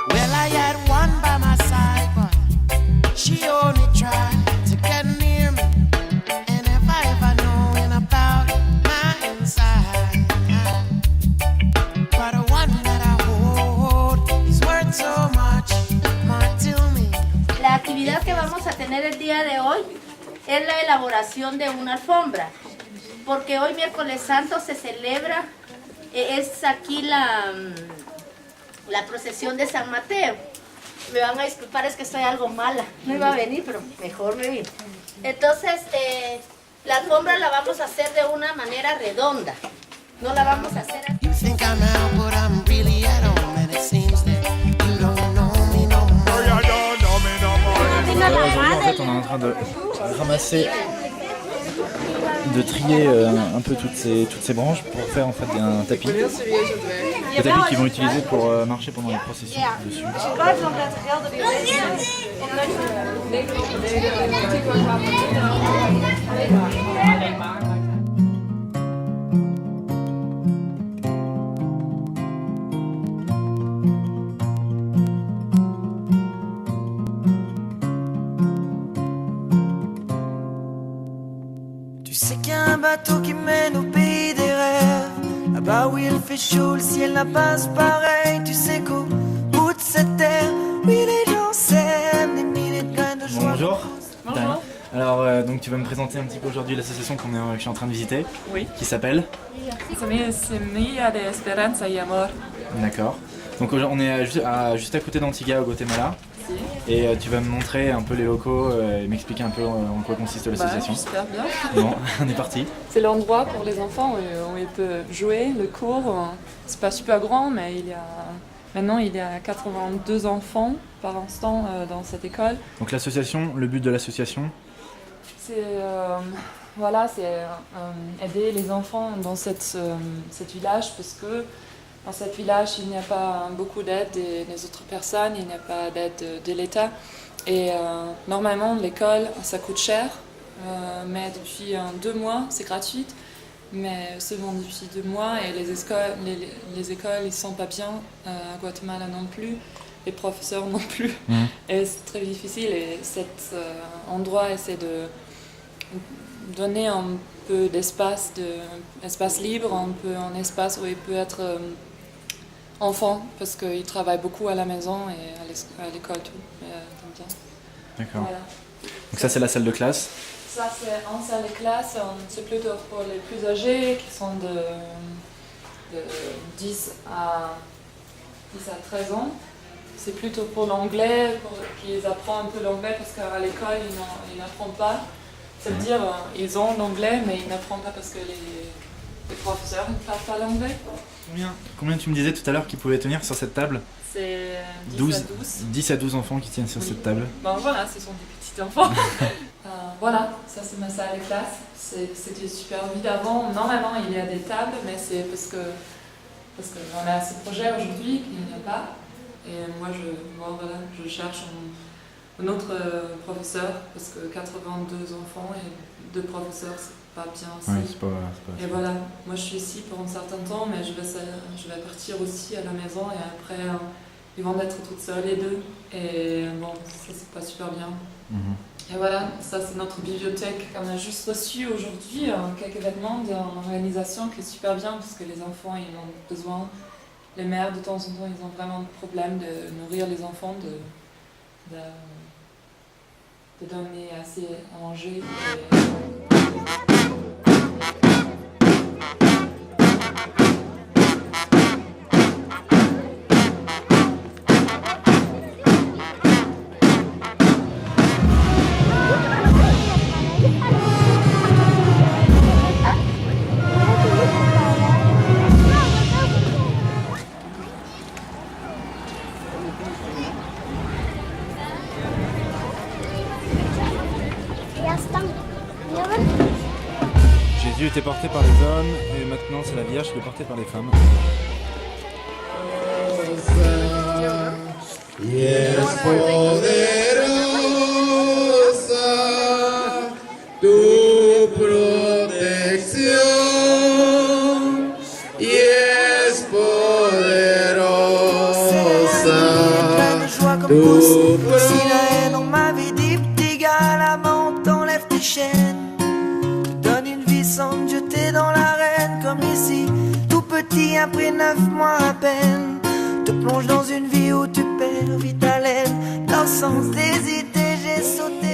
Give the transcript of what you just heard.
Well, I had one by my side, but she only tried to get near me. And if I ever knowing about my inside, but the one that I hold is worth so much more to me. La actividad que vamos a tener el día de hoy es la elaboración de una alfombra, porque hoy miércoles santo se celebra, es aquí la procesión de San Mateo. Me van a disculpar, es que estoy algo mala, no iba a venir, pero mejor me vine. Entonces, la alfombra la vamos a hacer de una manera redonda, no la vamos a hacer así. You think I'm out, but I'm really at home, and it seems that you don't know me no more. Aujourd'hui, en fait, on est en train de ramasser, de trier un peu toutes ces branches pour faire en fait un tapis. Des tapis qu'ils vont utiliser pour marcher pendant les processions dessus. Tu sais qu'il y a un bateau qui mène au pays des rêves. Là-bas où il fait chaud, le ciel n'a pas pareil. Tu sais qu'au bout de cette terre, oui, les gens s'aiment, des milliers de graines de joie. Bonjour. Bonjour. Alors, donc tu vas me présenter un petit peu aujourd'hui l'association que je suis en train de visiter, Oui. qui s'appelle. Semilla de Esperanza y Amor. D'accord. Donc on est juste à côté d'Antigua au Guatemala. Et tu vas me montrer un peu les locaux et m'expliquer un peu en quoi consiste l'association. J'espère bien. Bon, on est parti. C'est l'endroit pour les enfants où ils peuvent jouer, le cours. C'est pas super grand, mais maintenant il y a 82 enfants par instant dans cette école. Donc l'association, le but de l'association, C'est aider les enfants dans cette village parce que dans ce village, il n'y a pas beaucoup d'aide des autres personnes, il n'y a pas d'aide de l'État. Et normalement, l'école, ça coûte cher, mais depuis 2 mois, c'est gratuit. Mais seulement depuis 2 mois, et les écoles, ils ne sont pas bien à Guatemala non plus, les professeurs non plus. Et c'est très difficile. Et cet endroit essaie de donner un peu d'espace, espace libre, un espace où il peut être enfant, parce qu'il travaille beaucoup à la maison et à l'école, tout. D'accord. Voilà. Donc ça c'est la salle de classe. Ça, c'est en salle de classe, c'est plutôt pour les plus âgés qui sont de 10 à 13 ans. C'est plutôt pour l'anglais, pour qu'ils apprennent un peu l'anglais, parce qu'à l'école, ils n'apprennent pas. Ça veut dire ils ont l'anglais, mais ils n'apprennent pas parce que les professeurs ne parlent pas l'anglais. Combien tu me disais tout à l'heure qu'ils pouvaient tenir sur cette table? C'est 10 à 12 enfants qui tiennent sur cette table. Ben voilà, ce sont des petits enfants. Voilà, ça c'est ma salle de classe. C'était super vite avant. Normalement, il y a des tables, mais c'est parce qu'on a ce projet aujourd'hui qu'il n'y en a pas. Et moi, je cherche un autre professeur, parce que 82 enfants et 2 professeurs, c'est pas bien aussi. Ouais, c'est pas et voilà, moi je suis ici pour un certain temps, mais je vais partir aussi à la maison, et après ils vont être toutes seules les deux, et bon, ça c'est pas super bien. Et voilà, ça c'est notre bibliothèque. On a juste reçu aujourd'hui quelques vêtements d'une organisation qui est super bien, parce que les enfants ils ont besoin, les mères de temps en temps ils ont vraiment le problème de nourrir les enfants, de donner assez à manger. Jésus était porté par les hommes et maintenant c'est la Vierge qui est portée par les femmes. Y es poderosa tu protección, y es poderosa pousse. Si la haine, on m'avait dit, petit gars, là-bas, on t'enlève tes chaînes. Te donne une vie sans te jeter dans l'arène, comme ici, tout petit, après 9 mois à peine. Te plonge dans une vie où tu perds vite haleine. Dans le sens d'hésiter, j'ai sauté.